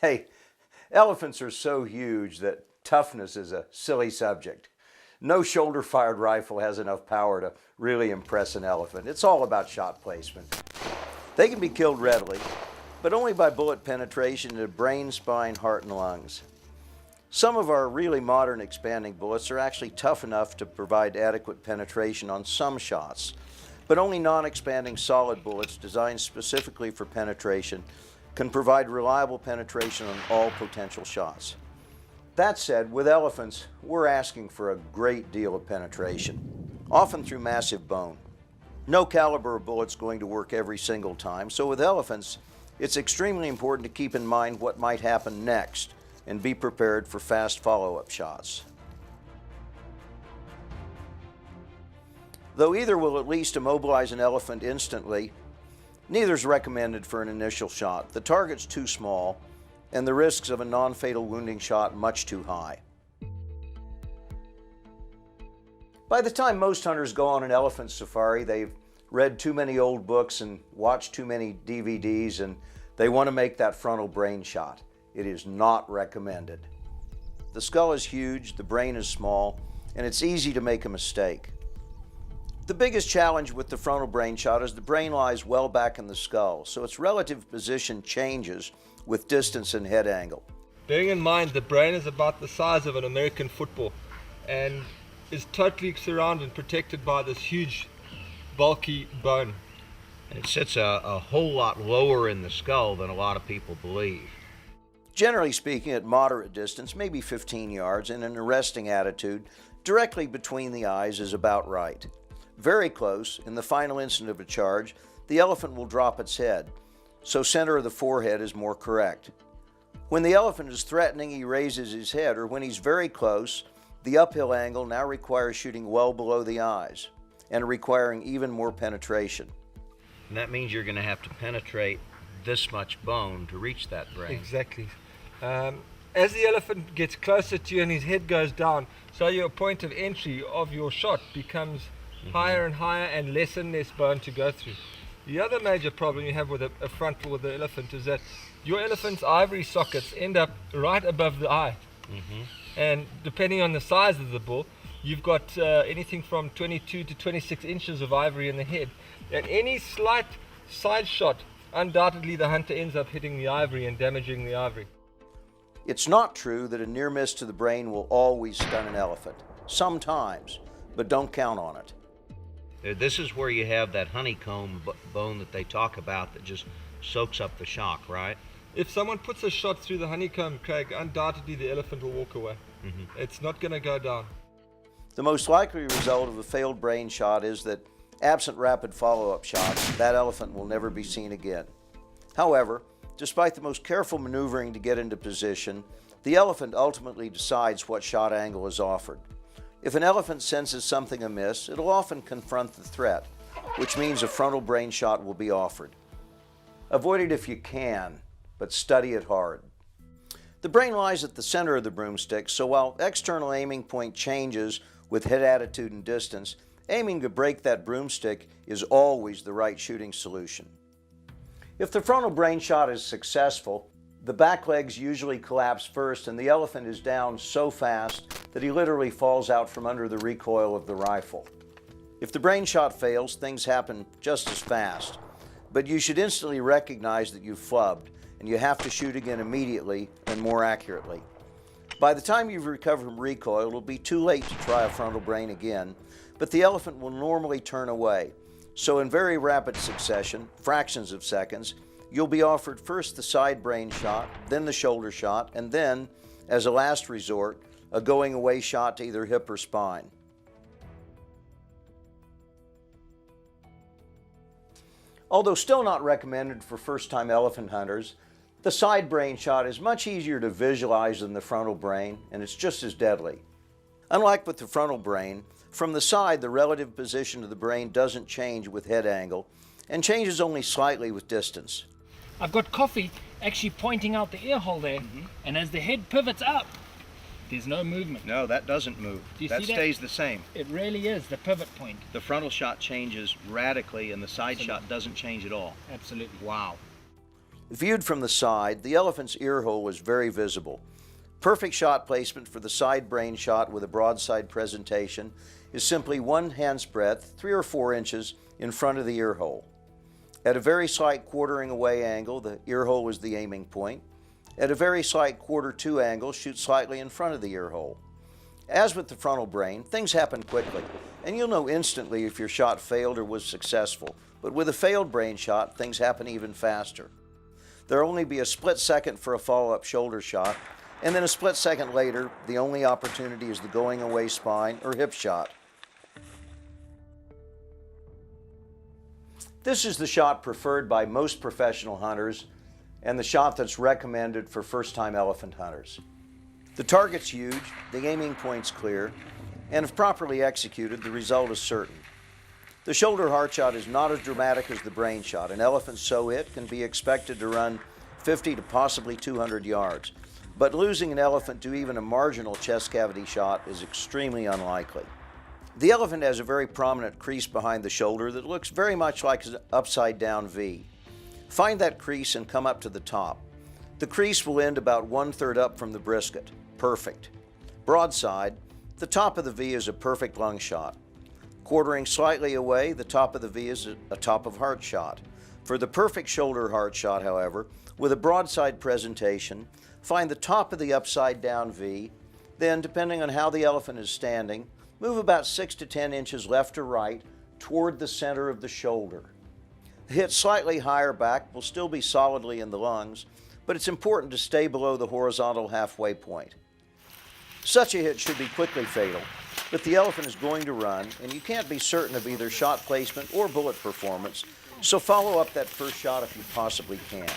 Hey, elephants are so huge that toughness is a silly subject. No shoulder-fired rifle has enough power to really impress an elephant. It's all about shot placement. They can be killed readily, but only by bullet penetration into brain, spine, heart, and lungs. Some of our really modern expanding bullets are actually tough enough to provide adequate penetration on some shots, but only non-expanding solid bullets designed specifically for penetration can provide reliable penetration on all potential shots. That said, with elephants, we're asking for a great deal of penetration, often through massive bone. No caliber of bullet's going to work every single time, so with elephants, it's extremely important to keep in mind what might happen next and be prepared for fast follow-up shots. Though either will at least immobilize an elephant instantly, neither is recommended for an initial shot. The target's too small, and the risks of a non-fatal wounding shot much too high. By the time most hunters go on an elephant safari, they've read too many old books and watched too many DVDs, and they want to make that frontal brain shot. It is not recommended. The skull is huge, the brain is small, and it's easy to make a mistake. The biggest challenge with the frontal brain shot is the brain lies well back in the skull, so its relative position changes with distance and head angle. Bearing in mind the brain is about the size of an American football and is totally surrounded and protected by this huge bulky bone. It sits a whole lot lower in the skull than a lot of people believe. Generally speaking, at moderate distance, maybe 15 yards, in an arresting attitude, directly between the eyes is about right. Very close, in the final instant of a charge, the elephant will drop its head, so center of the forehead is more correct. When the elephant is threatening, he raises his head, or when he's very close, the uphill angle now requires shooting well below the eyes and requiring even more penetration. And that means you're going to have to penetrate this much bone to reach that brain. Exactly. As the elephant gets closer to you and his head goes down, so your point of entry of your shot becomes higher and higher and less bone to go through. The other major problem you have with a frontal with the elephant is that your elephant's ivory sockets end up right above the eye. And depending on the size of the bull, you've got anything from 22 to 26 inches of ivory in the head. And any slight side shot, undoubtedly the hunter ends up hitting the ivory and damaging the ivory. It's not true that a near miss to the brain will always stun an elephant. Sometimes, but don't count on it. This is where you have that honeycomb bone that they talk about that just soaks up the shock, right? If someone puts a shot through the honeycomb, Craig, undoubtedly the elephant will walk away. It's not going to go down. The most likely result of a failed brain shot is that, absent rapid follow-up shots, that elephant will never be seen again. However, despite the most careful maneuvering to get into position, the elephant ultimately decides what shot angle is offered. If an elephant senses something amiss, it'll often confront the threat, which means a frontal brain shot will be offered. Avoid it if you can, but study it hard. The brain lies at the center of the broomstick, so while external aiming point changes with head attitude and distance, aiming to break that broomstick is always the right shooting solution. If the frontal brain shot is successful, the back legs usually collapse first and the elephant is down so fast that he literally falls out from under the recoil of the rifle. If the brain shot fails, things happen just as fast, but you should instantly recognize that you've flubbed and you have to shoot again immediately and more accurately. By the time you've recovered from recoil, it'll be too late to try a frontal brain again, but the elephant will normally turn away. So in very rapid succession, fractions of seconds, you'll be offered first the side brain shot, then the shoulder shot, and then, as a last resort, a going away shot to either hip or spine. Although still not recommended for first-time elephant hunters, the side brain shot is much easier to visualize than the frontal brain, and it's just as deadly. Unlike with the frontal brain, from the side the relative position of the brain doesn't change with head angle and changes only slightly with distance. I've got Coffee actually pointing out the ear hole there, and as the head pivots up, there's no movement. No, that doesn't move. Do you that see stays the same. It really is the pivot point. The frontal shot changes radically and the side shot doesn't change at all. Absolutely. Wow. Viewed from the side, the elephant's ear hole was very visible. Perfect shot placement for the side brain shot with a broadside presentation is simply 1 hand's breadth, 3 or 4 inches in front of the ear hole. At a very slight quartering away angle, the ear hole is the aiming point. At a very slight quarter-to angle, shoot slightly in front of the ear hole. As with the frontal brain, things happen quickly, and you'll know instantly if your shot failed or was successful. But with a failed brain shot, things happen even faster. There'll only be a split second for a follow-up shoulder shot, and then a split second later, the only opportunity is the going away spine or hip shot. This is the shot preferred by most professional hunters and the shot that's recommended for first-time elephant hunters. The target's huge, the aiming point's clear, and if properly executed, the result is certain. The shoulder heart shot is not as dramatic as the brain shot. An elephant so hit can be expected to run 50 to possibly 200 yards, but losing an elephant to even a marginal chest cavity shot is extremely unlikely. The elephant has a very prominent crease behind the shoulder that looks very much like an upside-down V. Find that crease and come up to the top. The crease will end about 1/3 up from the brisket. Perfect. Broadside, the top of the V is a perfect lung shot. Quartering slightly away, the top of the V is a top of heart shot. For the perfect shoulder heart shot, however, with a broadside presentation, find the top of the upside-down V, then, depending on how the elephant is standing, move about 6 to 10 inches left or right toward the center of the shoulder. A hit slightly higher back will still be solidly in the lungs, but it's important to stay below the horizontal halfway point. Such a hit should be quickly fatal, but the elephant is going to run, and you can't be certain of either shot placement or bullet performance, so follow up that first shot if you possibly can.